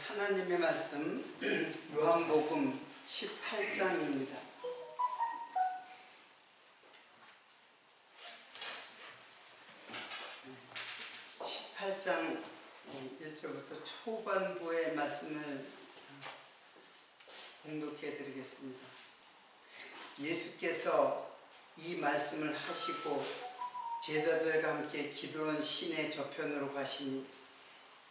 하나님의 말씀 요한복음 18장입니다. 18장 1절부터 초반부의 말씀을 공독해 드리겠습니다. 예수께서 이 말씀을 하시고 제자들과 함께 기드론 시내 저편으로 가시니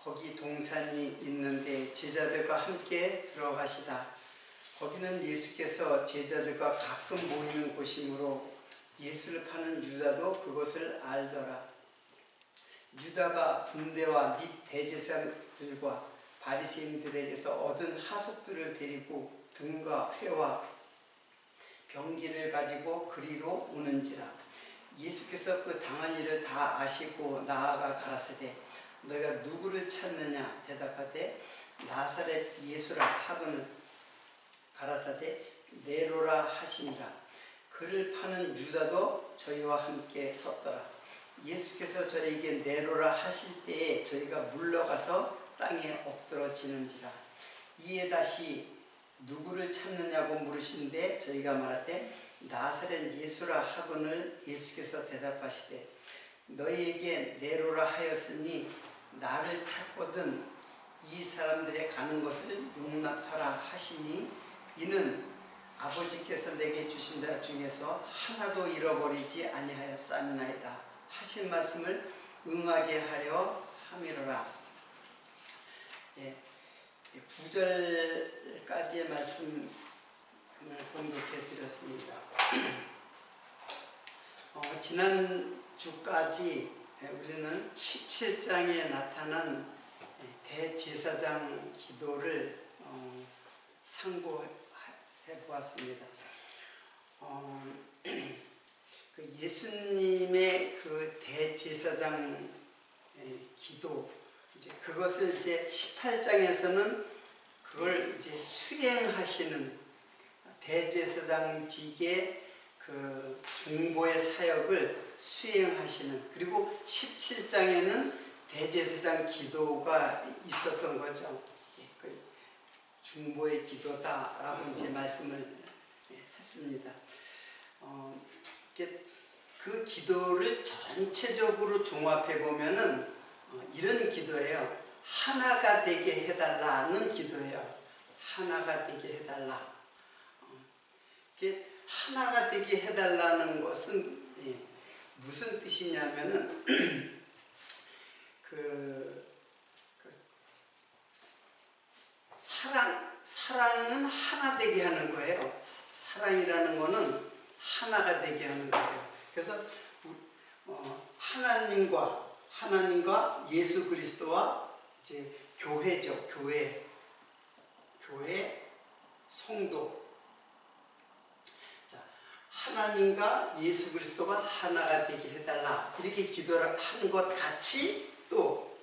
거기 동산이 있는데 제자들과 함께 들어가시다. 거기는 예수께서 제자들과 가끔 모이는 곳이므로 예수를 파는 유다도 그것을 알더라. 유다가 군대와 및 대제사장들과 바리새인들에게서 얻은 하속들을 데리고 등과 회와 병기를 가지고 그리로 오는지라. 예수께서 그 당한 일을 다 아시고 나아가 가라사대 너희가 누구를 찾느냐 대답하되 나사렛 예수라 하거늘 가라사대 네로라 하시니라. 그를 파는 유다도 저희와 함께 섰더라. 예수께서 저에게 네로라 하실 때에 저희가 물러가서 땅에 엎드러지는지라. 이에 다시 누구를 찾느냐고 물으시는데 저희가 말하되 나사렛 예수라 하거늘 예수께서 대답하시되 너희에게 네로라 하였으니 나를 찾거든 이 사람들의 가는 것을 용납하라 하시니 이는 아버지께서 내게 주신 자 중에서 하나도 잃어버리지 아니하였사옵나이다 하신 말씀을 응하게 하려 함이로라. 9절까지의 말씀을 공독해 드렸습니다. 지난 주까지 우리는 17장에 나타난 대제사장 기도를 상고해 보았습니다. 그 예수님의 그 대제사장 기도, 이제 그것을 이제 18장에서는 그걸 이제 수행하시는 대제사장직의 그 중보의 사역을 수행하시는, 그리고 17장에는 대제사장 기도가 있었던 거죠. 그 중보의 기도다라고 이제 말씀을 했습니다. 그 기도를 전체적으로 종합해 보면은 이런 기도예요. 하나가 되게 해달라는 기도예요. 하나가 되게 해달라. 하나가 되게 해달라는 것은 무슨 뜻이냐면은 사랑은 하나 되게 하는 거예요. 사랑이라는 거는 하나가 되게 하는 거예요. 그래서 하나님과 예수 그리스도와 이제 교회죠. 교회 성도. 자, 하나님과 예수 그리스도가 하나가 되게 해달라 이렇게 기도를 한 것 같이 또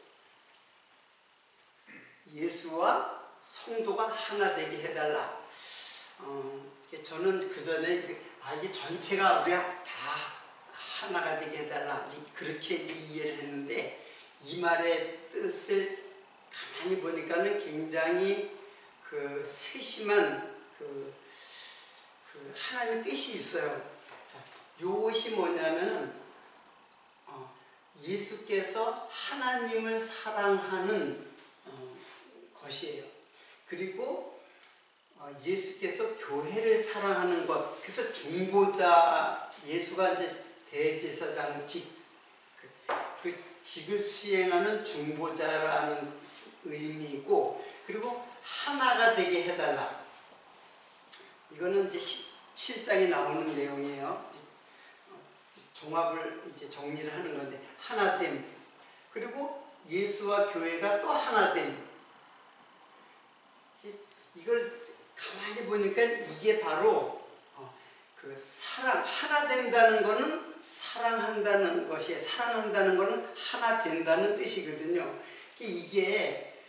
예수와 성도가 하나 되게 해달라. 저는 그 전에 이 전체가 우리가 다 하나가 되게 해달라 그렇게 이해를 했는데, 이 말의 뜻을 가만히 보니까는 굉장히 그 세심한 그 하나님의 뜻이 있어요. 이것이 뭐냐면은 예수께서 하나님을 사랑하는 것이에요. 그리고 예수께서 교회를 사랑하는 것. 그래서 중보자, 예수가 이제 대제사장직, 그 직을 수행하는 중보자라는 의미고, 그리고 하나가 되게 해달라. 이거는 이제 17장에 나오는 내용이에요. 종합을 이제 정리를 하는 건데, 하나됨. 그리고 예수와 교회가 또 하나됨. 이걸 가만히 보니까 이게 바로 그 사랑, 하나 된다는 거는 사랑한다는 것이, 사랑한다는 거는 하나 된다는 뜻이거든요. 이게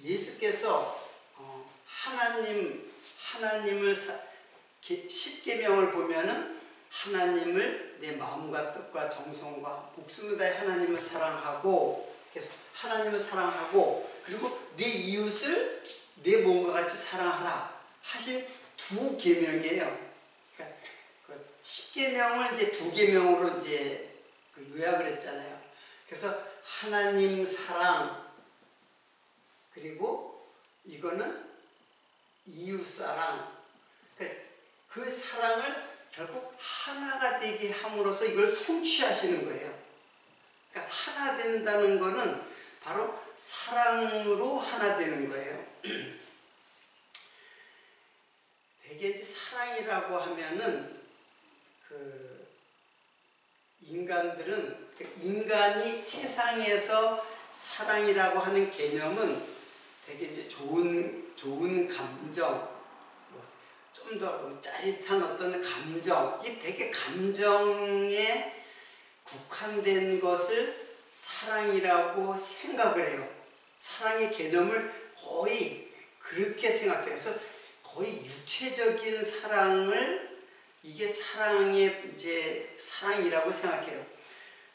예수께서 하나님을 십계명을 보면은 하나님을 내 마음과 뜻과 정성과 목숨을 다해 하나님을 사랑하고, 그래서 하나님을 사랑하고, 그리고 내 이웃을 내 몸과 같이 사랑하라 하신 두 계명이에요. 그러니까 그 10계명을 이제 두 계명으로 이제 그 요약을 했잖아요. 그래서 하나님 사랑, 그리고 이거는 이웃 사랑. 그 사랑을 결국 하나가 되게 함으로써 이걸 성취하시는 거예요. 그러니까 하나 된다는 거는 바로 사랑으로 하나 되는 거예요. 대개 이제 사랑이라고 하면은 그 인간들은, 인간이 세상에서 사랑이라고 하는 개념은 되게 이제 좋은 감정, 좀 더 짜릿한 어떤 감정, 이 되게 감정에 국한된 것을 사랑이라고 생각을 해요. 사랑의 개념을 거의 그렇게 생각해요. 그래서 거의 육체적인 사랑을 이게 사랑의 이제 사랑이라고 생각해요.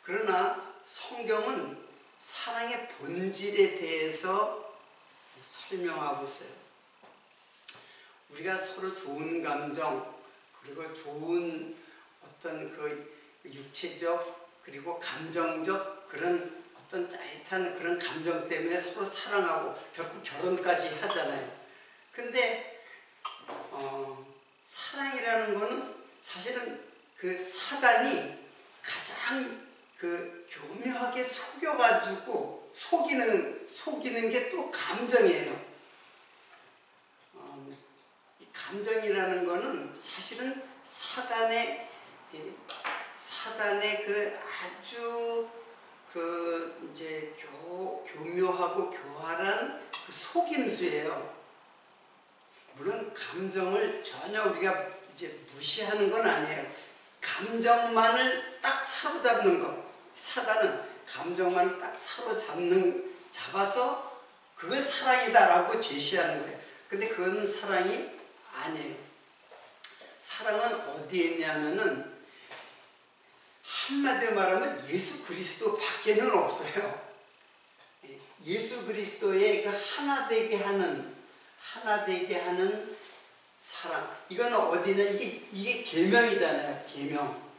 그러나 성경은 사랑의 본질에 대해서 설명하고 있어요. 우리가 서로 좋은 감정, 그리고 좋은 어떤 그 육체적 그리고 감정적 그런 어떤 짜릿한 그런 감정 때문에 서로 사랑하고 결국 결혼까지 하잖아요. 근데 사랑이라는 거는 사실은 그 사단이 가장 그 교묘하게 속여가지고 속이는 게 또 감정이에요. 감정이라는 거는 사실은 사단의 그 아주 그 이제 교묘하고 교활한 그 속임수예요. 물론 감정을 전혀 우리가 이제 무시하는 건 아니에요. 감정만을 딱 사로잡는 것. 사단은 감정만을 딱 잡아서 그걸 사랑이다라고 제시하는 거예요. 근데 그건 사랑이 아니에요. 사랑은 어디에 있냐면은 한마디로 말하면 예수 그리스도 밖에는 없어요. 예수 그리스도의 그 하나 되게 하는 사랑. 이건 어디냐? 이게 계명이잖아요. 계명.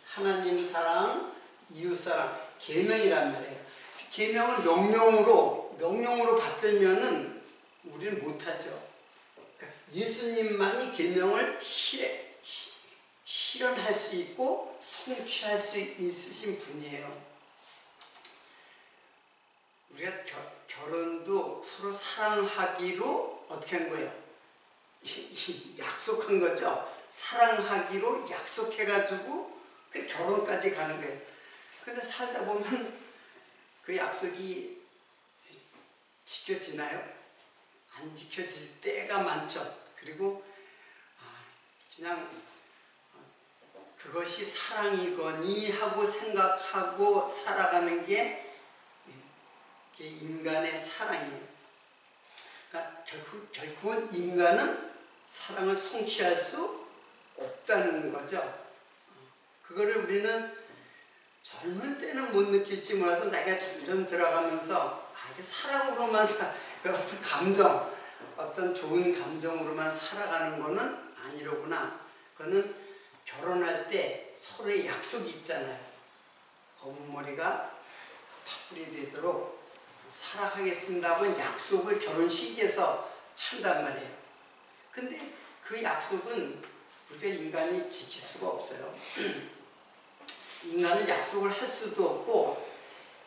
하나님 사랑, 이웃 사랑. 계명이란 말이에요. 계명을 명령으로 받들면은 우리는 못하죠. 예수님만이 계명을 실현할 수 있고 성취할 수 있으신 분이에요. 우리가 결혼도 서로 사랑하기로 어떻게 한 거예요? 약속한 거죠. 사랑하기로 약속해가지고 그 결혼까지 가는 거예요. 근데 살다 보면 그 약속이 지켜지나요? 안 지켜질 때가 많죠. 그리고 그냥 그것이 사랑이거니 하고 생각하고 살아가는 게 인간의 사랑이에요. 그러니까 결국은 인간은 사랑을 성취할 수 없다는 거죠. 그거를 우리는 젊을 때는 못 느낄지 몰라도 나이가 점점 들어가면서 이게 사랑으로만 그 어떤 감정, 어떤 좋은 감정으로만 살아가는 거는 아니로구나. 그거는 결혼할 때 서로의 약속이 있잖아요. 검은 머리가 팥불이 되도록 살아가겠습니다 하고 약속을 결혼식에서 한단 말이에요. 근데 그 약속은 우리가 인간이 지킬 수가 없어요. 인간은 약속을 할 수도 없고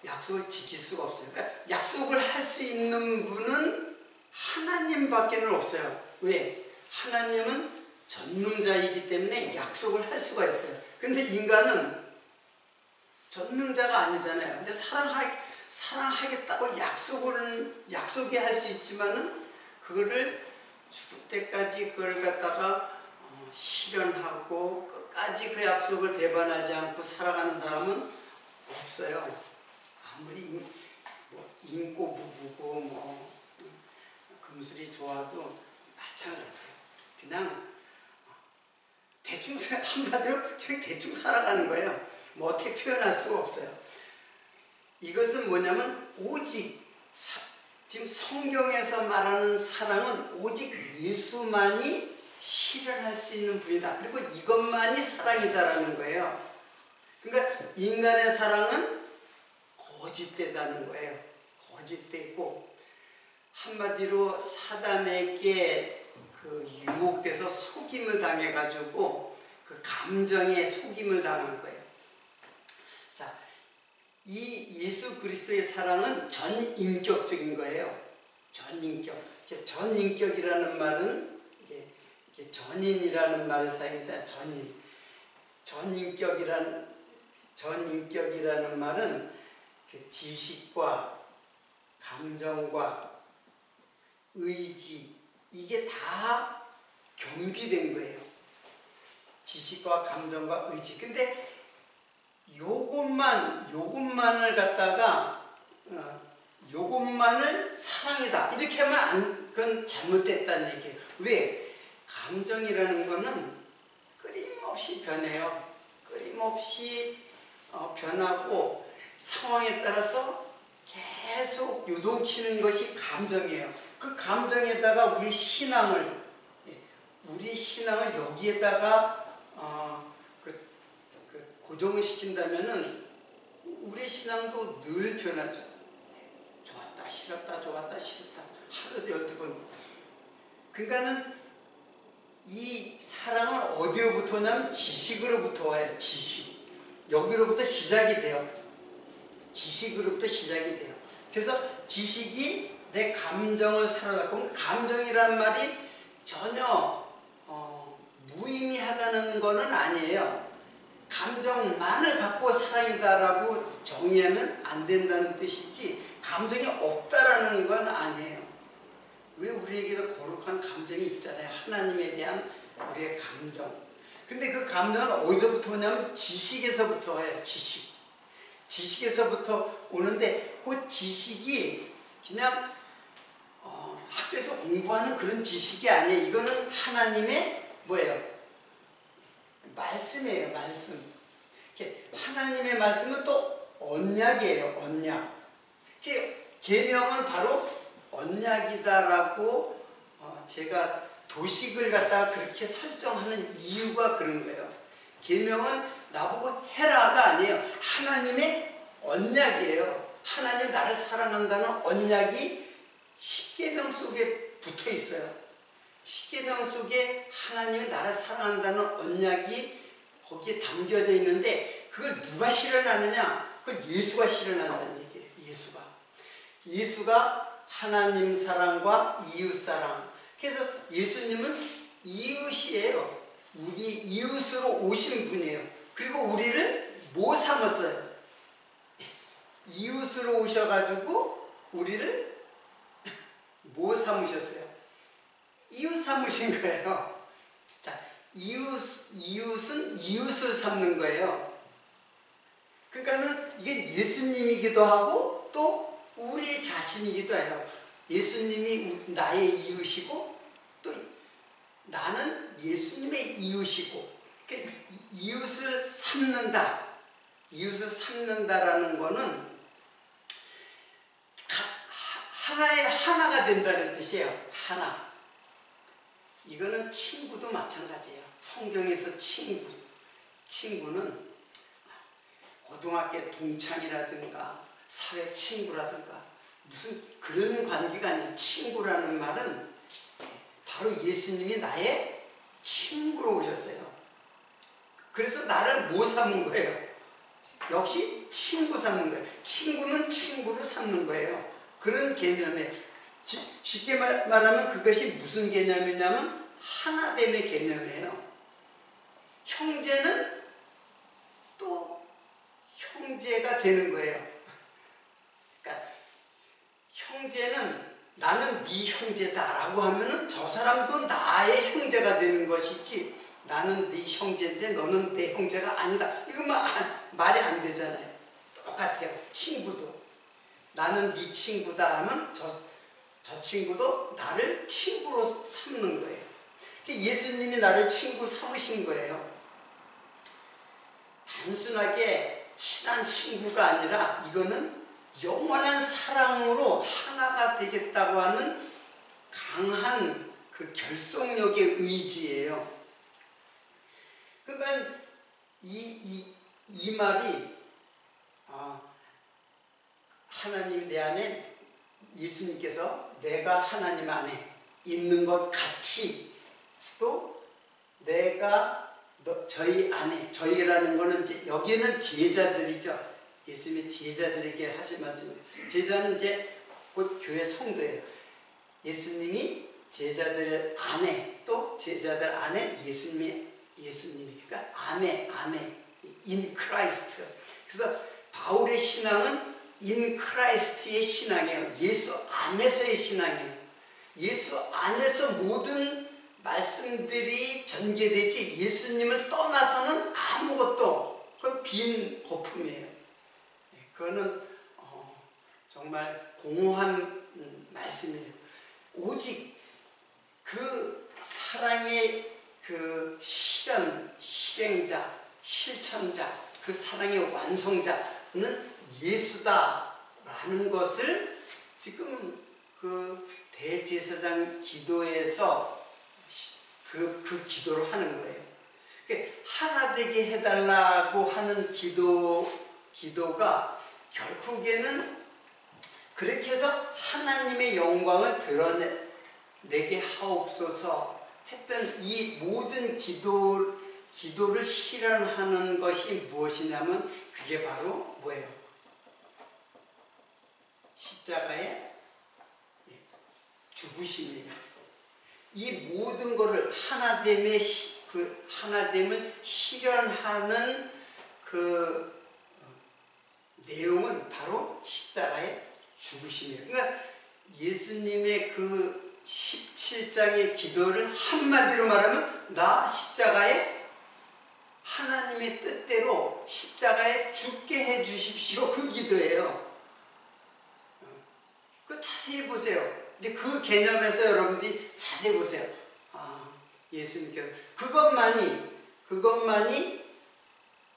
약속을 지킬 수가 없어요. 그러니까 약속을 할 수 있는 분은 하나님밖에는 없어요. 왜? 하나님은 전능자이기 때문에 약속을 할 수가 있어요. 근데 인간은 전능자가 아니잖아요. 근데 사랑하겠다고 약속이 할 수 있지만은 그거를 죽을 때까지 그걸 갖다가 실현하고 끝까지 그 약속을 배반하지 않고 살아가는 사람은 없어요. 아무리 인고 부부고 금술이 좋아도 마찬가지예요. 그냥 대충 한마디로 그냥 대충 살아가는 거예요. 뭐 어떻게 표현할 수가 없어요. 이것은 뭐냐면 오직 지금 성경에서 말하는 사랑은 오직 예수만이 실현할 수 있는 분이다. 그리고 이것만이 사랑이다라는 거예요. 그러니까 인간의 사랑은 거짓되다는 거예요. 거짓되고 한마디로 사단에게 그 유혹돼서 속임을 당해가지고 그 감정에 속임을 당하는 거예요. 자, 이 예수 그리스도의 사랑은 전인격적인 거예요. 전인격. 전인격이라는 말은 이게 전인이라는 말을 사용했잖아요. 전인. 전인격이라는 말은 그 지식과 감정과 의지 이게 다 겸비된 거예요. 지식과 감정과 의지. 근데 요것만을 갖다가 요것만을 사랑이다 이렇게 하면 그건 잘못됐다는 얘기예요. 왜? 감정이라는 거는 끊임없이 변해요. 끊임없이 변하고 상황에 따라서 계속 요동치는 것이 감정이에요. 그 감정에다가 우리 신앙을 여기에다가 고정을 시킨다면은 우리 신앙도 늘 변하죠. 좋았다 싫었다 좋았다 싫었다 하루도 12번. 그러니까는 이 사랑은 어디로부터 오냐면 지식으로부터 와요. 지식. 여기로부터 시작이 돼요. 지식으로부터 시작이 돼요. 그래서 지식이 내 감정을 사로잡고, 감정이란 말이 전혀 무의미하다는 거는 아니에요. 감정만을 갖고 사랑이다라고 정의하면 안 된다는 뜻이지 감정이 없다라는 건 아니에요. 왜 우리에게도 거룩한 감정이 있잖아요. 하나님에 대한 우리의 감정. 근데 그 감정은 어디서부터 오냐면 지식에서부터 와요. 지식에서부터 오는데 그 지식이 그냥 학교에서 공부하는 그런 지식이 아니에요. 이거는 하나님의 뭐예요? 말씀이에요. 말씀. 하나님의 말씀은 또 언약이에요. 언약. 계명은 바로 언약이다라고 제가 도식을 갖다가 그렇게 설정하는 이유가 그런 거예요. 계명은 나보고 해라가 아니에요. 하나님의 언약이에요. 하나님 나를 사랑한다는 언약이 십계명 속에 붙어 있어요. 십계명 속에 하나님이 나를 사랑한다는 언약이 거기에 담겨져 있는데 그걸 누가 실현하느냐? 그걸 예수가 실현한다는 얘기예요. 예수가 하나님 사랑과 이웃 사랑. 그래서 예수님은 이웃이에요. 우리 이웃으로 오신 분이에요. 그리고 우리를 뭐 삼았어요? 이웃으로 오셔가지고 우리를 뭐 삼으셨어요? 이웃 삼으신 거예요. 자, 이웃은 이웃을 삼는 거예요. 그러니까는 이게 예수님이기도 하고 또 우리 자신이기도 해요. 예수님이 나의 이웃이고 또 나는 예수님의 이웃이고, 그러니까 이웃을 삼는다. 이웃을 삼는다라는 거는 하나가 된다는 뜻이에요. 하나. 이거는 친구도 마찬가지예요. 성경에서 친구는 고등학교 동창이라든가 사회 친구라든가 무슨 그런 관계가 아니야. 친구라는 말은 바로 예수님이 나의 친구로 오셨어요. 그래서 나를 뭐 삼는 거예요? 역시 친구 삼는 거예요. 친구는 친구를 삼는 거예요. 그런 개념에 쉽게 말하면 그것이 무슨 개념이냐면 하나됨의 개념이에요. 형제는 또 형제가 되는 거예요. 그러니까 형제는 나는 네 형제다라고 하면은 저 사람도 나의 형제가 되는 것이지 나는 네 형제인데 너는 내 형제가 아니다. 이건 말이 안 되잖아요. 똑같아요. 친구도 나는 네 친구다 하면 저 친구도 나를 친구로 삼는 거예요. 예수님이 나를 친구 삼으신 거예요. 단순하게 친한 친구가 아니라 이거는 영원한 사랑으로 하나가 되겠다고 하는 강한 그 결속력의 의지예요. 그러니까 이 말이 하나님 내 안에, 예수님께서 내가 하나님 안에 있는 것 같이 또 내가 저희 안에, 저희라는 거는 이제 여기는 제자들이죠. 예수님의 제자들에게 하신 말씀입니다. 제자는 이제 곧 교회 성도예요. 예수님이 제자들 안에, 또 제자들 안에 예수님이, 그러니까 안에 in Christ. 그래서 바울의 신앙은 in Christ의 신앙이에요. 예수 안에서의 신앙이에요. 예수 안에서 모든 말씀들이 전개되지 예수님을 떠나서는 아무것도, 그건 빈 거품이에요. 그거는 정말 공허한 말씀이에요. 오직 그 사랑의 그 실행자, 실천자, 그 사랑의 완성자는 예수다라는 것을 지금 그 대제사장 기도에서 그 기도를 하는 거예요. 하나 되게 해달라고 하는 기도가 결국에는 그렇게 해서 하나님의 영광을 드러내게 하옵소서 했던 이 모든 기도를 실현하는 것이 무엇이냐면 그게 바로 뭐예요? 십자가의 죽으심이에요. 이 모든 것을 하나됨을 실현하는 그 내용은 바로 십자가의 죽으심이에요. 그러니까 예수님의 그 17장의 기도를 한마디로 말하면 나 십자가에 하나님의 뜻대로 십자가에 죽게 해 주십시오. 그 기도예요. 그 자세히 보세요. 이제 그 개념에서 여러분들이 자세히 보세요. 예수님께서 그것만이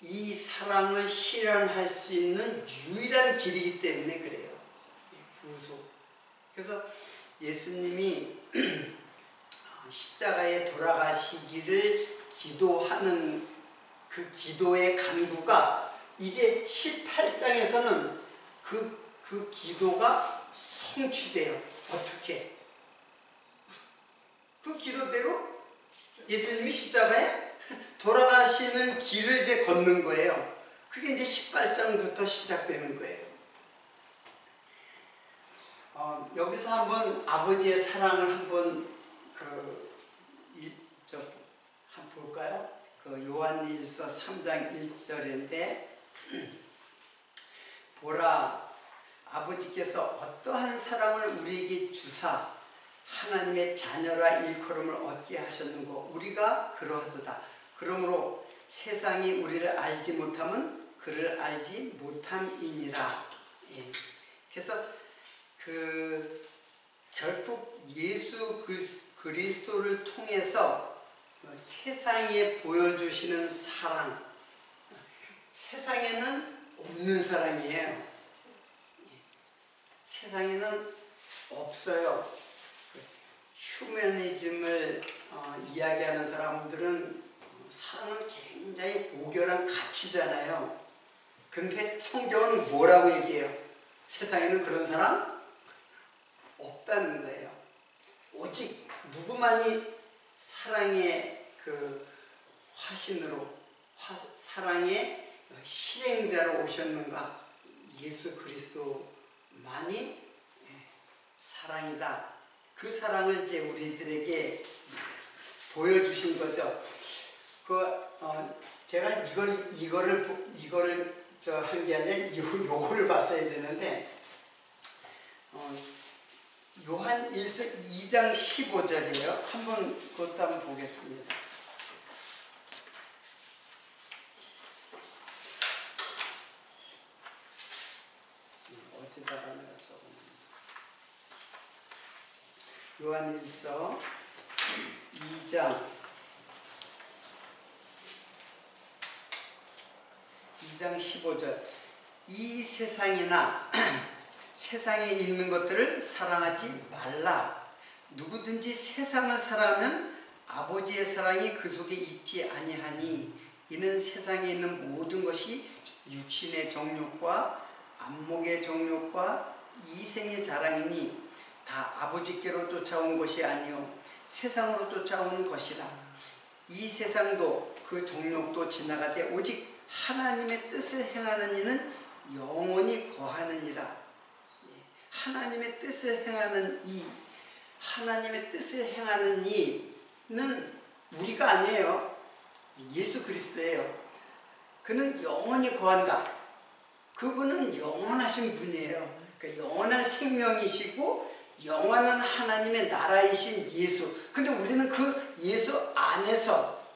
이 사랑을 실현할 수 있는 유일한 길이기 때문에 그래요. 구속. 그래서 예수님이 십자가에 돌아가시기를 기도하는 그 기도의 간구가 이제 18장에서는 그 기도가 성취돼요. 어떻게? 그 기도대로 예수님이 십자가에 돌아가시는 길을 이제 걷는 거예요. 그게 이제 18장부터 시작되는 거예요. 여기서 한번 아버지의 사랑을 한번 한번 볼까요? 그 요한일서 3장 1절인데 보라, 아버지께서 어떠한 사랑을 우리에게 주사 하나님의 자녀라 일컬음을 얻게 하셨는고 우리가 그러하도다. 그러므로 세상이 우리를 알지 못하면 그를 알지 못함이니라. 그래서 결국 예수 그리스도를 통해서 세상에 보여주시는 사랑, 세상에는 없는 사랑이에요. 세상에는 없어요. 휴머니즘을 이야기하는 사람들은 사랑은 굉장히 고결한 가치잖아요. 그런데 성경은 뭐라고 얘기해요? 세상에는 그런 사람 없다는 거예요. 오직 누구만이 사랑의 그 화신으로 사랑의 실행자로 오셨는가? 예수 그리스도만이 사랑이다. 그 사랑을 이제 우리들에게 보여주신 거죠. 제가 이거를 한 게 아니라 요거를 봤어야 되는데 요한 2장 15절이에요. 그것도 한번 보겠습니다. 어디다가 내가 적었나? 요한일서 2장 15절. 이 세상이나 세상에 있는 것들을 사랑하지 말라. 누구든지 세상을 사랑하면 아버지의 사랑이 그 속에 있지 아니하니 이는 세상에 있는 모든 것이 육신의 정욕과 안목의 정욕과 이생의 자랑이니 다 아버지께로 쫓아온 것이 아니요 세상으로 쫓아온 것이라. 이 세상도 그 정욕도 지나가되 오직 하나님의 뜻을 행하는 이는 영원히 거하느니라. 하나님의 뜻을 행하는 이, 하나님의 뜻을 행하는 이는 우리가 아니에요. 예수 그리스도예요. 그는 영원히 거한다. 그분은 영원하신 분이에요. 그러니까 영원한 생명이시고 영원한 하나님의 나라이신 예수. 근데 우리는 그 예수 안에서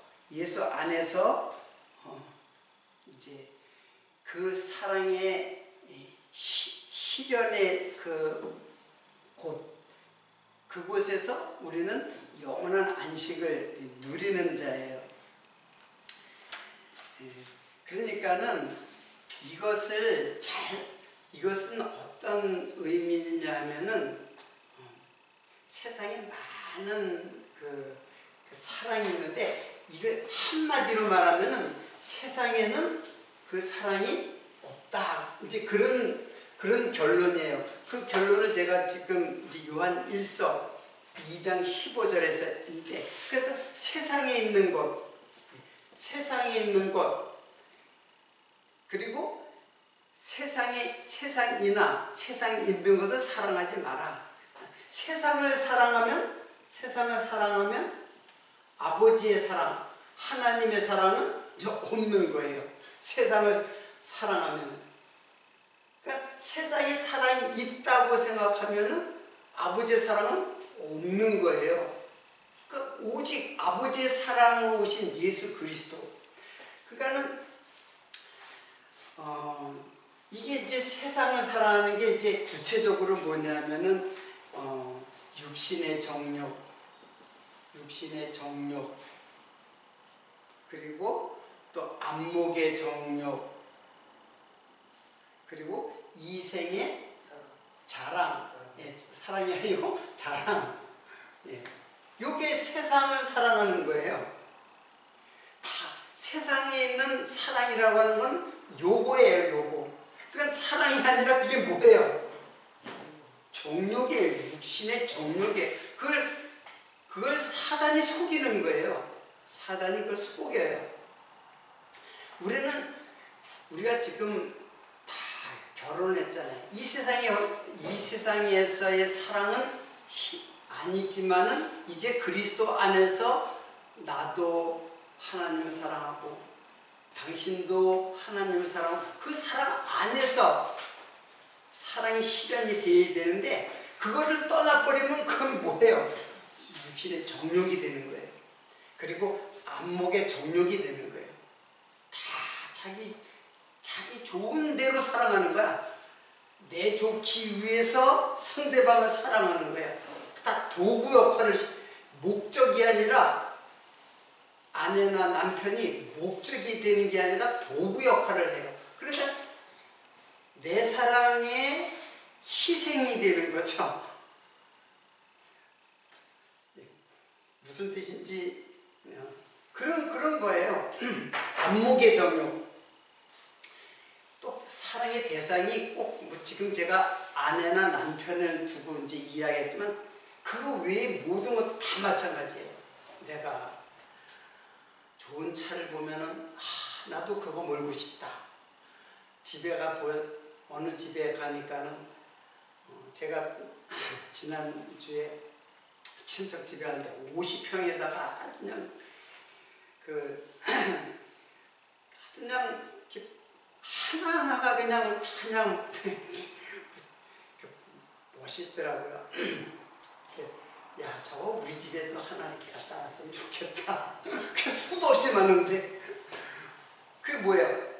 이제 그 사랑의 실현의 그곳에서 우리는 영원한 안식을 누리는 자예요. 그러니까는 이것은 어떤 의미냐면은 세상에 많은 그 사랑이 있는데 이걸 한마디로 말하면은 세상에는 그 사랑이 없다. 이제 그런 결론이에요. 그 결론을 제가 지금 이제 요한 1서 2장 15절에서 인데, 그래서 세상에 있는 것, 그리고 세상이나 세상에 있는 것을 사랑하지 마라. 세상을 사랑하면 아버지의 사랑, 하나님의 사랑은 없는 거예요. 세상을 사랑하면. 그러니까 세상에 사랑이 있다고 생각하면 아버지의 사랑은 없는 거예요. 그러니까 오직 아버지의 사랑으로 오신 예수 그리스도. 그러니까는 이게 이제 세상을 사랑하는 게 이제 구체적으로 뭐냐면은 육신의 정욕, 그리고 또 안목의 정욕, 그리고 이생의 자랑, 사랑이 아니고 자랑. 요게 세상을 사랑하는 거예요. 다 세상에 있는 사랑이라고 하는 건 요거예요, 요거. 그러니까 사랑이 아니라 그게 뭐예요? 정욕이에요. 육신의 정욕이에요. 그걸 사단이 속이는 거예요. 사단이 그걸 속여요. 우리가 지금 다 결혼했잖아요. 이 세상에서의 사랑은 아니지만은 이제 그리스도 안에서 나도 하나님을 사랑하고 당신도 하나님을 사랑하고 그 사랑 안에서 사랑이 실현이 되어야 되는데 그거를 떠나버리면 그건 뭐예요? 육신의 정욕이 되는 거예요. 그리고 안목의 정욕이 되는 거예요. 다 자기 좋은 대로 사랑하는 거야. 내 좋기 위해서 상대방을 사랑하는 거야. 딱 도구 역할을, 목적이 아니라 아내나 남편이 목적이 되는 게 아니라 도구 역할을 해요. 그러니까 내 사랑에 희생이 되는 거죠. 무슨 뜻인지 그런 거예요. 안목의 정욕. 또 사랑의 대상이 꼭 지금 제가 아내나 남편을 두고 이제 이야기했지만 그거 외에 모든 것 다 마찬가지예요. 내가 좋은 차를 보면은 나도 그거 몰고 싶다. 어느 집에 가니까는 제가 지난주에 친척 집에 갔는데 50평에다가 그냥 이렇게 하나하나가 그냥 멋있더라고요. 야, 저거 우리 집에도 하나 이렇게 갖다 놨으면 좋겠다. 그 수도 없이 많은데 그게 뭐예요?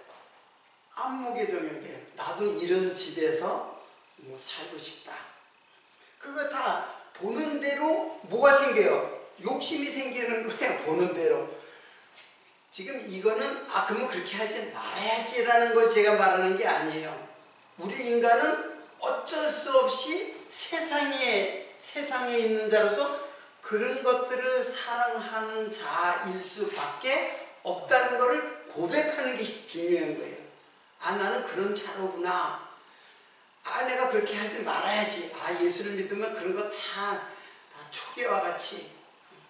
안목의 정욕이에요. 나도 이런 집에서 살고 싶다. 그거 다 보는 대로 뭐가 생겨요? 욕심이 생기는 거예요. 보는 대로. 지금 이거는 그러면 그렇게 하지 말아야지라는 걸 제가 말하는 게 아니에요. 우리 인간은 어쩔 수 없이 세상에 있는 자로서 그런 것들을 사랑하는 자일 수밖에 없다는 것을 고백하는 게 중요한 거예요. 나는 그런 자로구나. 내가 그렇게 하지 말아야지. 예수를 믿으면 그런 거 다 초계와 같이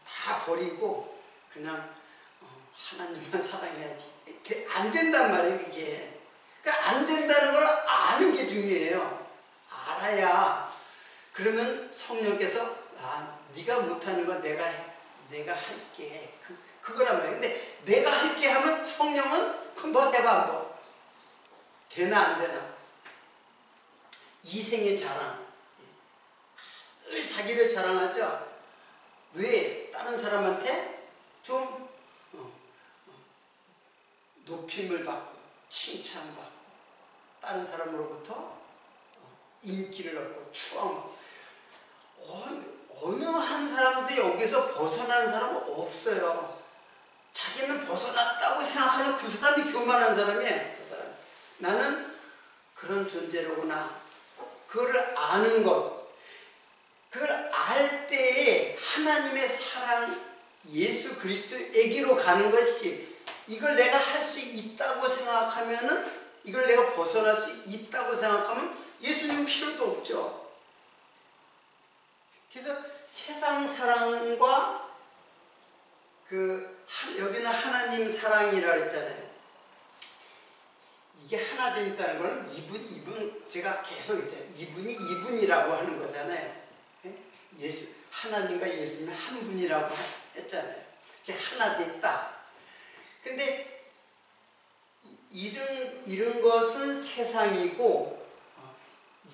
다 버리고 그냥 하나님만 사랑해야지. 이렇게 안 된단 말이에요, 이게. 그러니까 안 된다는 걸 아는 게 중요해요. 알아야. 그러면 성령께서 네가 못하는 건 내가 할게. 그거란 말이에요. 근데 내가 할게 하면 성령은 그럼 너 해봐 한번. 되나 안 되나. 이생의 자랑. 늘 자기를 자랑하죠. 왜? 다른 사람한테 좀 높임을 받고 칭찬받고 다른 사람으로부터 인기를 얻고 추앙받고 어느 한 사람도 여기서 벗어난 사람은 없어요. 자기는 벗어났다고 생각하는 그 사람이 교만한 사람이에요. 그 사람. 나는 그런 존재로구나. 그거를 아는 것. 그걸 알 때에 하나님의 사랑 예수 그리스도에게로 가는 것이 이걸 내가 할 수 있다고 생각하면은 이걸 내가 벗어날 수 있다고 생각하면 예수님 필요도 없죠. 그래서 세상 사랑과 여기는 하나님 사랑이라 그랬잖아요. 이게 하나 되있다는 건 이분 제가 계속 했잖아요. 이분이라고 하는 거잖아요. 하나님과 예수님은 한 분이라고 했잖아요. 이게 하나 됐다. 근데 이런 것은 세상이고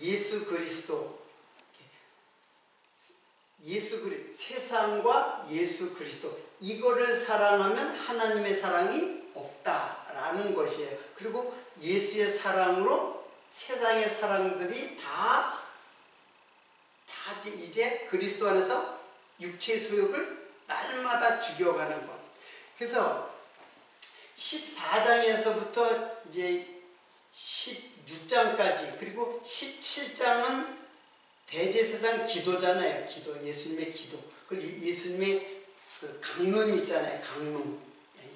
예수 그리스도 세상과 예수 그리스도 이거를 사랑하면 하나님의 사랑이 없다라는 것이에요. 그리고 예수의 사랑으로 세상의 사랑들이 다 이제 그리스도 안에서 육체의 소욕을 날마다 죽여가는 것. 그래서 14장에서부터 이제 16장까지 그리고 17장은 대제사장 기도잖아요. 기도, 예수님의 기도. 그리고 예수님의 그 강론 있잖아요. 강론.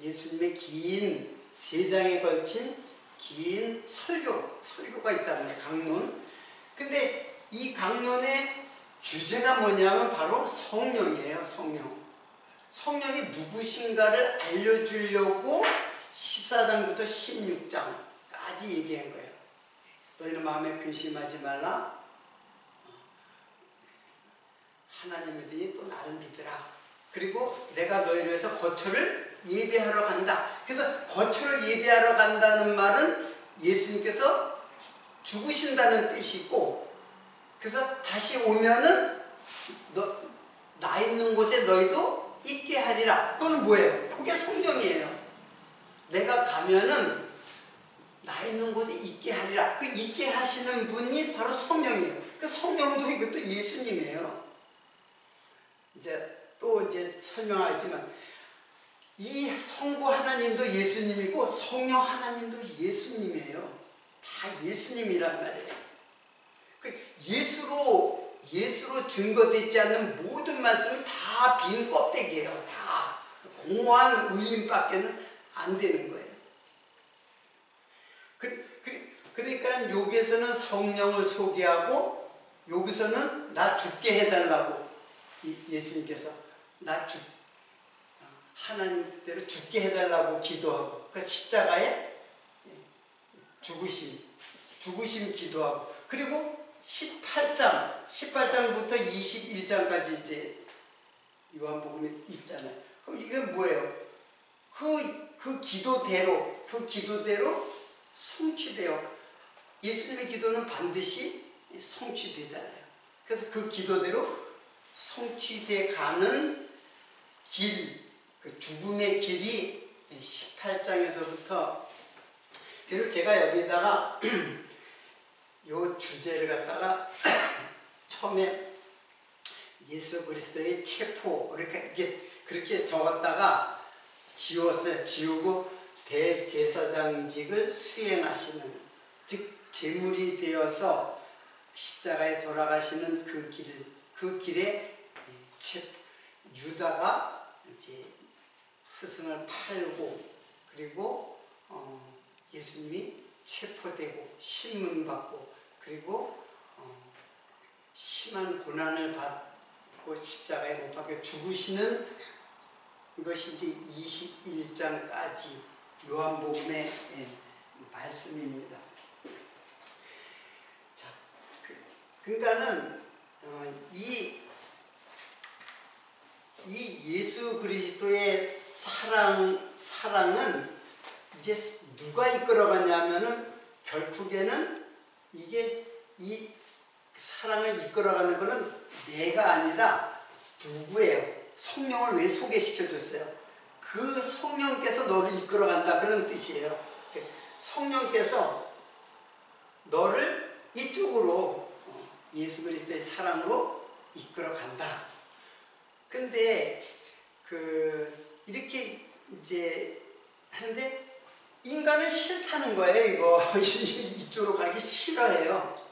예수님의 긴 3장에 걸친 긴 설교가 있단 말이에요. 강론. 근데 이 강론의 주제가 뭐냐면 바로 성령이에요. 성령이 누구신가를 알려주려고 14장부터 16장까지 얘기한 거예요. 너희는 마음에 근심하지 말라. 하나님 믿으니 또 나를 믿으라. 그리고 내가 너희를 위해서 거처를 예배하러 간다. 그래서 거처를 예배하러 간다는 말은 예수님께서 죽으신다는 뜻이고, 그래서 다시 오면은 나 있는 곳에 너희도 있게 하리라. 그건 뭐예요? 그게 성령이에요. 내가 가면은 나 있는 곳에 있게 하리라. 그 있게 하시는 분이 바로 성령이에요. 그 성령도 이것도 예수님이에요. 이제 설명하겠지만 이 성부 하나님도 예수님이고 성령 하나님도 예수님이에요. 다 예수님이란 말이에요. 예수로 증거되지 않는 모든 말씀은 다 빈 껍데기예요. 다 공허한 울림밖에는 안 되는 거예요. 그러니까 여기에서는 성령을 소개하고 여기서는 나 죽게 해달라고 예수님께서 하나님대로 죽게 해달라고 기도하고 그 십자가에 죽으심 기도하고 그리고 18장부터 21장까지 이제 요한복음이 있잖아요. 그럼 이게 뭐예요? 그 기도대로 성취돼요. 예수님의 기도는 반드시 성취되잖아요. 그래서 그 기도대로 성취돼 가는 길, 그 죽음의 길이 18장에서부터 그래서 제가 여기다가 요 주제를 갖다가 처음에 예수 그리스도의 체포 그렇게 적었다가 지웠어요. 지우고 대제사장직을 수행하시는, 즉 제물이 되어서 십자가에 돌아가시는 그 길에 유다가 이제 스승을 팔고, 그리고 예수님이 체포되고 신문받고, 그리고 심한 고난을 받고 십자가에 못 박혀 죽으시는 것이 이제 21장까지 요한복음의 말씀입니다. 자, 그러니까는 이 예수 그리스도의 사랑은 이제 누가 이끌어가냐면은 결국에는 이게 이 사랑을 이끌어가는 거는 내가 아니라 누구예요? 성령을 왜 소개시켜줬어요? 그 성령께서 너를 이끌어간다, 그런 뜻이에요. 성령께서 너를 이쪽으로 예수 그리스도의 사랑으로 이끌어간다. 근데 이렇게 이제 하는데 인간은 싫다는 거예요. 이거 이쪽으로 가기 싫어해요.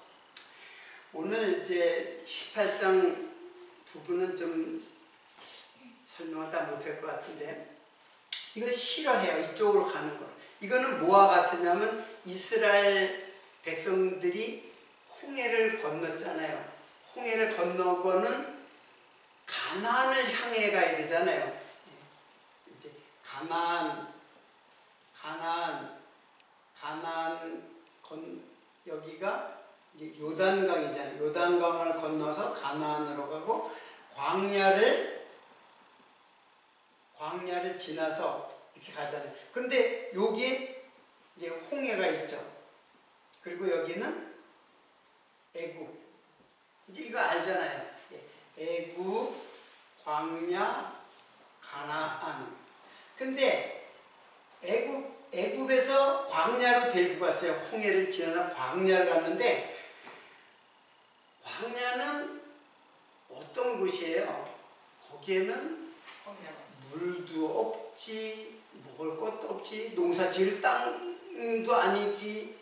오늘 이제 18장 부분은 좀 설명을 다 못할 것 같은데, 이걸 싫어해요. 이쪽으로 가는 거. 이거는 뭐와 같으냐면 이스라엘 백성들이 홍해를 건넜잖아요. 홍해를 건너고는 가나안을 향해 가야 되잖아요. 이제 여기가 이제 요단강이잖아요. 요단강을 건너서 가나안으로 가고 광야를 지나서 이렇게 가잖아요. 그런데 여기에 이제 홍해가 있죠. 그리고 여기는 애굽. 이제 이거 알잖아요. 애굽, 광야, 가나안. 근데 애굽에서 광야로 데리고 갔어요. 홍해를 지나서 광야를 갔는데, 광야는 어떤 곳이에요? 거기에는 물도 없지, 먹을 것도 없지, 농사 지을 땅도 아니지,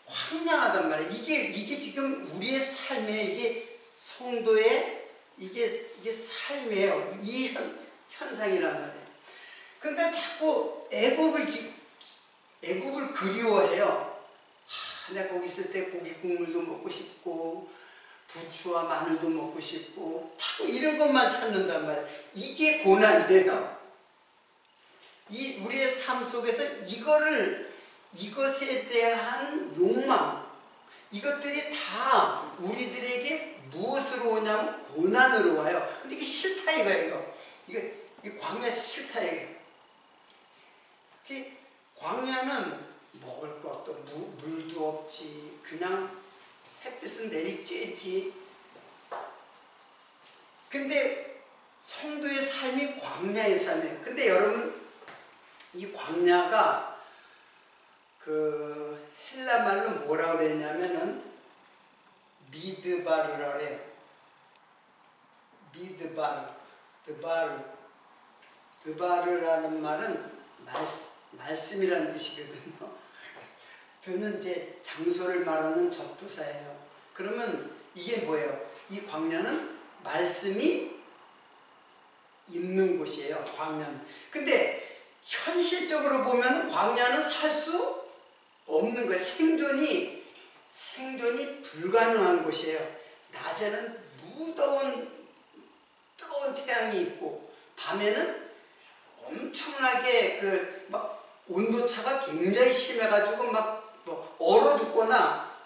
황량하단 말이에요. 이게 지금 우리의 삶에, 이게 성도의 이게 삶이에요. 이 현상이란 말이에요. 그러니까 자꾸 애굽을 그리워해요. 내가 거기 있을 때 고기 국물도 먹고 싶고 부추와 마늘도 먹고 싶고 자꾸 이런 것만 찾는단 말이에요. 이게 고난이에요. 우리의 삶 속에서 이것에 대한 욕망, 이것들이 다 우리들에게 무엇으로 오냐면 고난으로 와요. 근데 이게 싫다 이거예요. 이게 광야에서 싫다 이거예요. 광야는 먹을 것도 물도 없지, 그냥 햇빛은 내리쬐지. 근데 성도의 삶이 광야의 삶이에요. 근데 여러분, 이 광야가 헬라 말로 뭐라고 그랬냐면은 미드바르라 그래요. 드바르라는 말은 말씀이라는 뜻이거든요. 드는 이제 장소를 말하는 접두사예요. 그러면 이게 뭐예요? 이 광야는 말씀이 있는 곳이에요. 광야는. 근데 현실적으로 보면 광야는 살 수 없는 거예요. 생존이 불가능한 곳이에요. 낮에는 무더운 뜨거운 태양이 있고, 밤에는 엄청나게 막 온도차가 굉장히 심해가지고 얼어 죽거나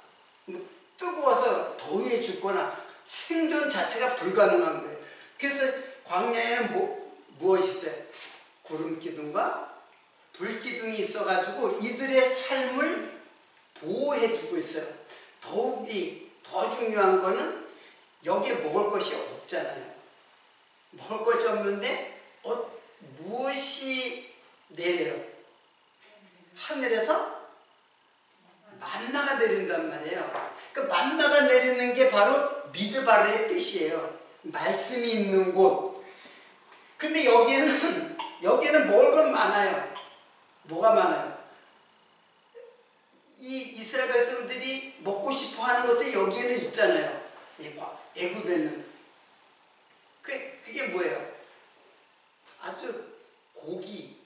뜨거워서 더위에 죽거나 생존 자체가 불가능한 거예요. 그래서 광야에는 무엇이 있어요? 구름 기둥과 불 기둥이 있어가지고 이들의 삶을 보호해주고 있어요. 더 중요한 거는 여기에 먹을 것이 없잖아요. 먹을 것이 없는데 무엇이 내려요? 하늘에서 만나가 내린단 말이에요. 그 만나가 내리는 게 바로 미드바르의 뜻이에요. 말씀이 있는 곳. 근데 여기에는 먹을 건 많아요. 뭐가 많아요? 이 이스라엘 백성들이 먹고 싶어 하는 것들이 여기에는 있잖아요. 애굽에는. 그게 뭐예요? 아주 고기,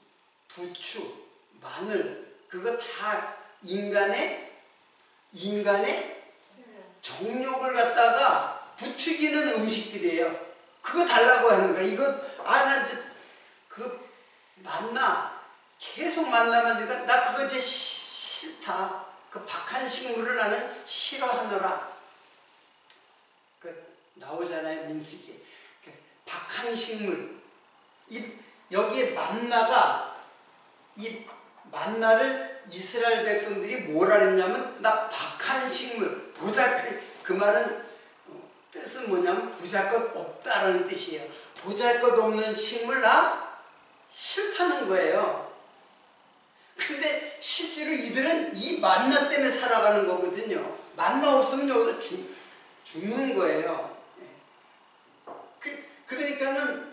부추, 마늘, 그거 다 인간의 정욕을 갖다가 부추기는 음식들이에요. 그거 달라고 하는 거야. 이거, 나 그 만나, 계속 만나면 주니까 나 그거 이제 싫다. 그 박한 식물을 나는 싫어하노라. 나오잖아요, 민수기. 박한 식물. 여기에 이 만나를 이스라엘 백성들이 뭐라 그랬냐면, 나 박한 식물, 그 말은 뜻은 뭐냐면 보잘것 없다라는 뜻이에요. 보잘것 없는 식물 나 싫다는 거예요. 근데 실제로 이들은 이 만나 때문에 살아가는 거거든요. 만나 없으면 여기서 죽는 거예요. 그러니까는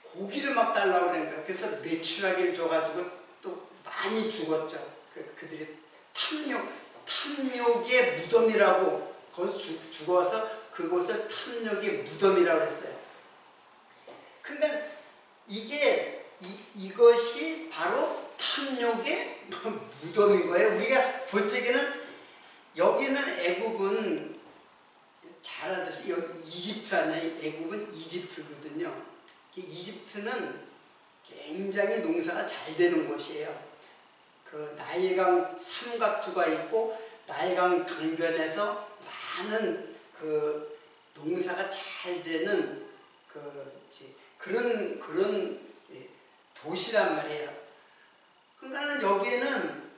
고기를 막 달라고 그러니까. 그래서 메추라기를 줘가지고 또 많이 죽었죠. 그들이 탐욕의 무덤이라고, 거기서 죽어서 그곳을 탐욕의 무덤이라고 했어요. 그러니까 이것이 바로 탐욕의 무덤인 거예요. 우리가 볼 적에는 여기는 애굽은 잘 알다시피 여기 이집트 아니에요. 애굽은 이집트거든요. 이집트는 굉장히 농사가 잘 되는 곳이에요. 그 나일강 삼각주가 있고 나일강 강변에서 많은 그 농사가 잘 되는 그런 도시란 말이에요. 그러니까는 여기에는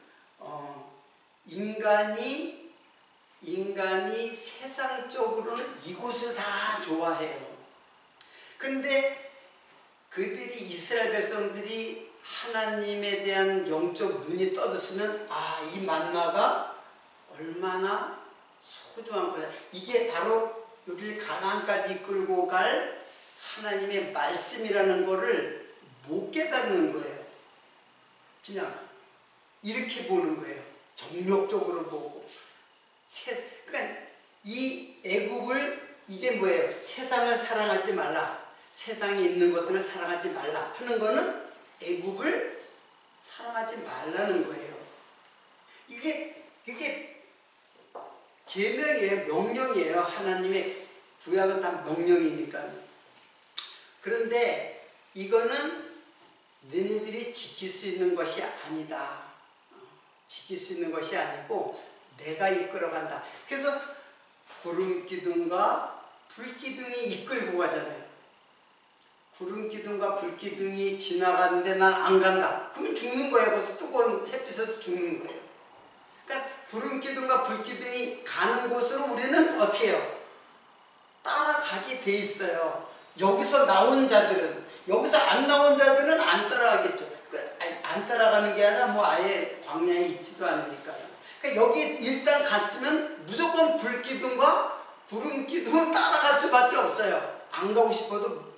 인간이 세상적으로는 이곳을 다 좋아해요. 근데 그들이 이스라엘 백성들이 하나님에 대한 영적 눈이 떠졌으면 이 만나가 얼마나 소중한 거야. 이게 바로 우리를 가나안까지 끌고 갈 하나님의 말씀이라는 거를 못 깨닫는 거예요. 그냥 이렇게 보는 거예요. 정욕적으로 보고. 그러니까 이 애굽을, 이게 뭐예요? 세상을 사랑하지 말라. 세상에 있는 것들을 사랑하지 말라 하는 거는 애굽을 사랑하지 말라는 거예요. 이게 계명이에요. 명령이에요. 하나님의 구약은 다 명령이니까. 그런데 이거는 너희들이 지킬 수 있는 것이 아니다. 지킬 수 있는 것이 아니고 내가 이끌어간다. 그래서 구름기둥과 불기둥이 이끌고 가잖아요. 구름기둥과 불기둥이 지나가는데 난 안 간다. 그러면 죽는 거예요. 그래서 뜨거운 햇빛에서 죽는 거예요. 그러니까 구름기둥과 불기둥이 가는 곳으로 우리는 어떻게 해요? 따라가게 돼 있어요. 여기서 나온 자들은, 여기서 안 나온 자들은 안 따라가겠죠. 안 따라가는 게 아니라 아예 광야에 있지도 않으니까요. 그러니까 여기 일단 갔으면 무조건 불기둥과 구름기둥을 따라갈 수밖에 없어요. 안 가고 싶어도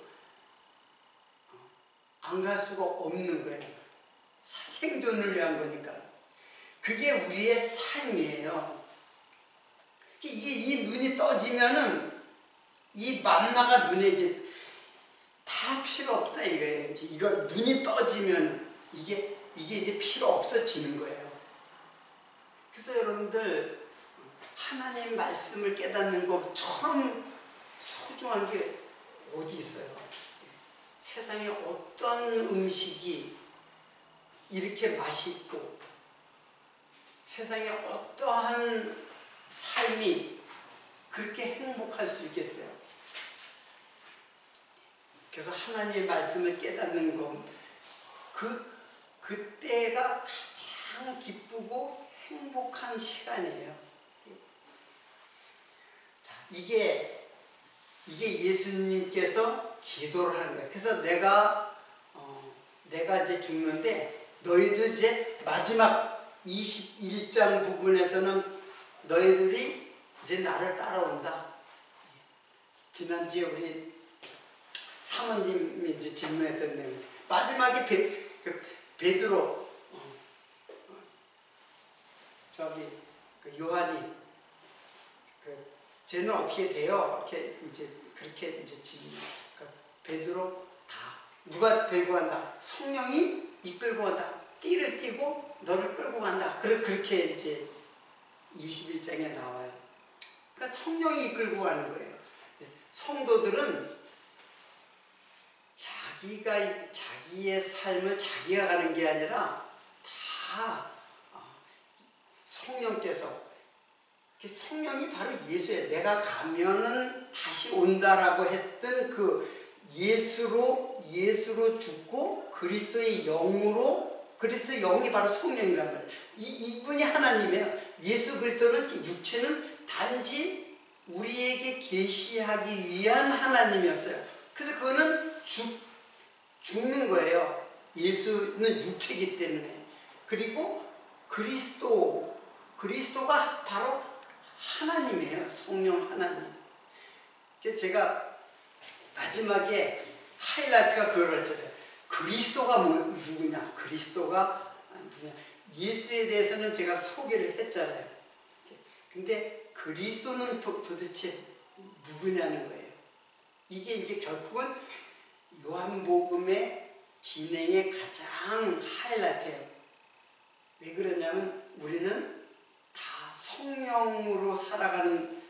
안 갈 수가 없는 거예요. 생존을 위한 거니까. 그게 우리의 삶이에요. 이 눈이 떠지면은 이 만나가 눈에 이제 다 필요 없다 이거예요. 이거 눈이 떠지면 이게 이제 필요 없어지는 거예요. 그래서 여러분들 하나님 말씀을 깨닫는 것처럼 소중한 게 어디 있어요? 세상에 어떤 음식이 이렇게 맛있고 세상에 어떠한 삶이 그렇게 행복할 수 있겠어요? 그래서 하나님의 말씀을 깨닫는 것, 그때가 가장 기쁘고 행복한 시간이에요. 자, 이게 예수님께서 기도를 하는 거예요. 그래서 내가 이제 죽는데 너희들 이제 마지막 21장 부분에서는 너희들이 이제 나를 따라온다. 지난주에 우리 사모님이 이제 질문했던 내용, 마지막에 베드로 저기 그 요한이 쟤는 어떻게 돼요? 이렇게 이제 그렇게 이제 베드로 다 누가 데리고 간다? 성령이 이끌고 간다. 띠를 띠고 너를 끌고 간다. 그렇게 이제 21장에 나와요. 그러니까 성령이 이끌고 가는 거예요. 성도들은 자기의 삶을 자기가 가는 게 아니라 다 성령께서, 성령이 바로 예수예요. 내가 가면은 다시 온다라고 했던 그 예수로 죽고 그리스도의 영으로, 그리스도의 영이 바로 성령이란 말이에요. 이분이 하나님이에요. 예수 그리스도는, 육체는 단지 우리에게 계시하기 위한 하나님이었어요. 그래서 그거는 죽는 거예요. 예수는 육체이기 때문에. 그리고 그리스도가 바로 하나님이에요. 성령 하나님. 그래서 제가 마지막에 하이라이트가 그걸 했잖아요. 그리스도가 누구냐? 그리스도가 누구냐? 예수에 대해서는 제가 소개를 했잖아요. 근데 그리스도는 도대체 누구냐는 거예요. 이게 이제 결국은 요한복음의 진행의 가장 하이라이트예요. 왜 그러냐면 우리는 다 성령으로 살아가는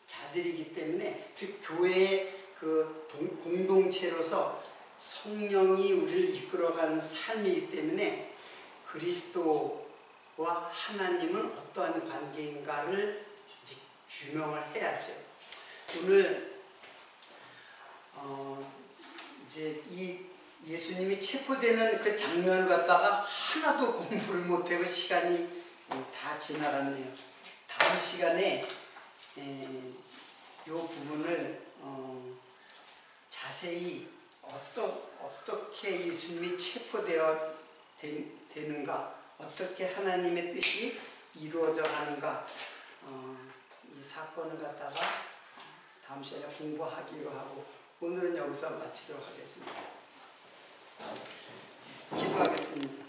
자들이기 때문에, 즉 교회의 그 공동체로서 성령이 우리를 이끌어가는 삶이기 때문에 그리스도와 하나님은 어떠한 관계인가를 이제 규명을 해야죠. 오늘 이제 이 예수님이 체포되는 그 장면을 갖다가 하나도 공부를 못하고 시간이 다 지나갔네요. 다음 시간에 이 부분을 자세히 어떻게 예수님이 체포되어 되는가, 어떻게 하나님의 뜻이 이루어져 가는가, 이 사건을 갖다가 다음 시간에 공부하기로 하고, 오늘은 여기서 마치도록 하겠습니다. 기도하겠습니다.